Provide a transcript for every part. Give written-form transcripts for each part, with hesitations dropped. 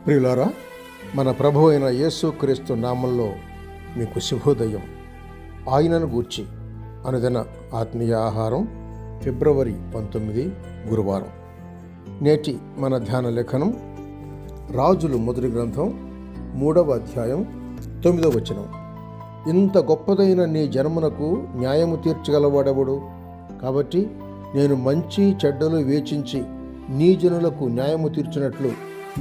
ప్రియులారా, మన ప్రభు అయిన యేసుక్రీస్తు నామంలో మీకు శుభోదయం. ఆయనను గూర్చి అనుదిన ఆత్మీయ ఆహారం ఫిబ్రవరి 19 గురువారం. నేటి మన ధ్యాన లేఖనం రాజులు మొదటి గ్రంథం 3వ అధ్యాయం 9వ వచనం. ఇంత గొప్పదైన నీ జన్మనకు న్యాయము తీర్చగలవాడెవడు? కాబట్టి నేను మంచి చెడ్డలు వేచించి నీ జనులకు న్యాయము తీర్చినట్లు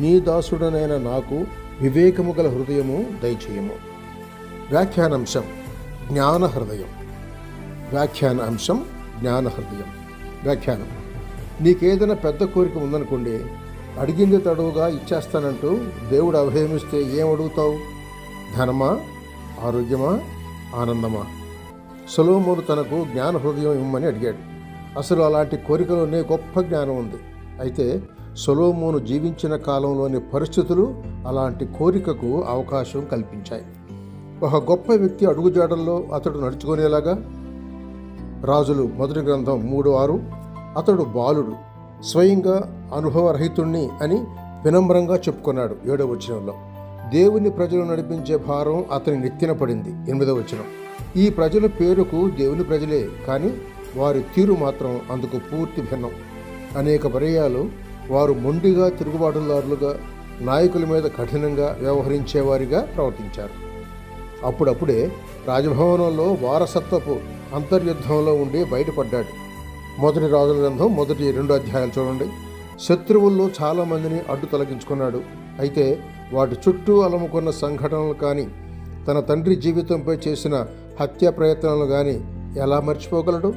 నీ దాసుడనైన నాకు వివేకము గల హృదయము దయచేయము. వ్యాఖ్యానాంశం జ్ఞాన హృదయం. వ్యాఖ్యానం. నీకేదైనా పెద్ద కోరిక ఉందనుకోండి, అడిగింది తడువుగా ఇచ్చేస్తానంటూ దేవుడు అభయమిస్తే ఏం అడుగుతావు? ధనమా, ఆరోగ్యమా, ఆనందమా? సొలొమోను తనకు జ్ఞాన హృదయం ఇమ్మని అడిగాడు. అసలు అలాంటి కోరికలోనే గొప్ప జ్ఞానం ఉంది. అయితే సొలొమోను జీవించిన కాలంలోని పరిస్థితులు అలాంటి కోరికకు అవకాశం కల్పించాయి. ఒక గొప్ప వ్యక్తి అడుగుజాడల్లో అతడు నడుచుకునేలాగా. రాజులు మొదటి గ్రంథం 3:6. అతడు బాలుడు, స్వయంగా అనుభవరహితుణ్ణి అని వినమ్రంగా చెప్పుకున్నాడు. 7వ వచనంలో దేవుని ప్రజలు నడిపించే భారం అతని నెత్తిన పడింది. 8వ వచనం ఈ ప్రజల పేరుకు దేవుని ప్రజలే, కానీ వారి తీరు మాత్రం అందుకు పూర్తి భిన్నం. అనేక పర్యాయాలు వారు మొండిగా, తిరుగుబాటుదారులుగా, నాయకుల మీద కఠినంగా వ్యవహరించేవారిగా ప్రవర్తించారు. అప్పుడప్పుడే రాజభవనంలో వారసత్వపు అంతర్యుద్ధంలో ఉండి బయటపడ్డాడు. మొదటి రాజుల గ్రంథం 1-2 అధ్యాయాలు చూడండి. శత్రువుల్లో చాలామందిని అడ్డు తొలగించుకున్నాడు. అయితే వాటి చుట్టూ అలముకున్న సంఘటనలు కానీ, తన తండ్రి జీవితంపై చేసిన హత్యా ప్రయత్నాలు కానీ ఎలా మర్చిపోగలడు?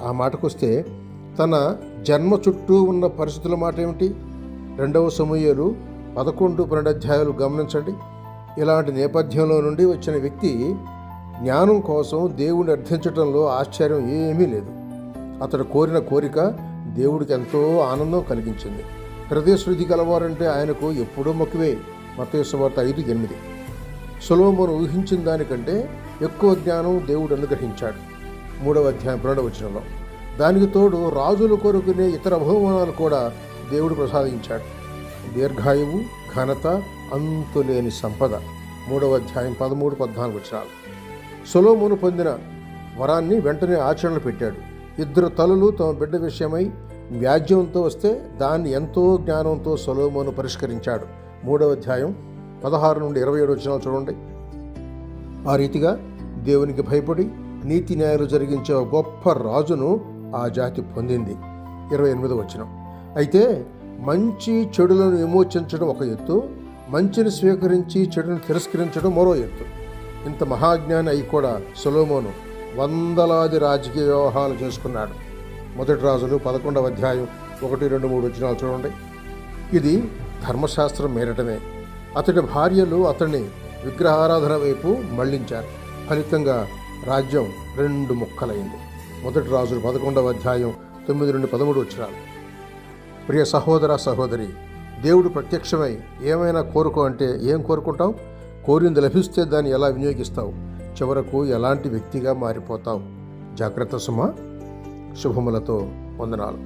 ఆ మాటకొస్తే తన జన్మ చుట్టూ ఉన్న పరిస్థితుల మాట ఏమిటి? 2వ సమూయేలు 11-12 అధ్యాయాలు గమనించండి. ఇలాంటి నేపథ్యంలో నుండి వచ్చిన వ్యక్తి జ్ఞానం కోసం దేవుడిని అర్థించడంలో ఆశ్చర్యం ఏమీ లేదు. అతడు కోరిన కోరిక దేవుడికి ఎంతో ఆనందం కలిగించింది. హృదయశుద్ధి గలవారంటే ఆయనకు ఎప్పుడూ మక్కువే. మత్తయి సువార్త 5:8. సొలొమోను ఊహించిన దానికంటే ఎక్కువ జ్ఞానం దేవుడు అనుగ్రహించాడు. 3వ అధ్యాయం 2వ వచనంలో. దానికి తోడు రాజులు కోరుకునే ఇతర బహుమానాలు కూడా దేవుడు ప్రసాదించాడు. దీర్ఘాయువు, ఘనత, అంతులేని సంపద. 3వ అధ్యాయం 13-14 వచనాలు. సొలొమోను పొందిన వరాన్ని వెంటనే ఆచరణలో పెట్టాడు. 2 తల్లులు తమ బిడ్డ విషయమై వ్యాజ్యంతో వస్తే దాన్ని ఎంతో జ్ఞానంతో సొలొమోను పరిష్కరించాడు. 3వ అధ్యాయం 16-27 వచనాలు చూడండి. ఆ రీతిగా దేవునికి భయపడి నీతి న్యాయాలు జరిగించే గొప్ప రాజును ఆ జాతి పొందింది. 28వ వచనం. అయితే మంచి చెడులను విమోచించడం ఒక ఎత్తు, మంచిని స్వీకరించి చెడును తిరస్కరించడం మరో ఎత్తు. ఇంత మహాజ్ఞాని అయి కూడా సొలొమోను వందలాది రాజకీయ వ్యవహారాలు చేసుకున్నాడు. మొదటి రాజులు 11వ అధ్యాయం 1-2-3 వచనాలు చూడండి. ఇది ధర్మశాస్త్రం మేరటమే. అతడి భార్యలు అతన్ని విగ్రహారాధన వైపు మళ్లించారు. ఫలితంగా రాజ్యం 2 ముక్కలైంది. మొదటి రాజులు 11వ అధ్యాయం 9-13 వచనాలు. ప్రియ సహోదర సహోదరి, దేవుడు ప్రత్యక్షమై ఏమైనా కోరుకో అంటే ఏం కోరుకుంటావు? కోరింది లభిస్తే దాన్ని ఎలా వినియోగిస్తావు? చివరకు ఎలాంటి వ్యక్తిగా మారిపోతావు? జాగ్రత్త సుమా. శుభములతో వందనాలు.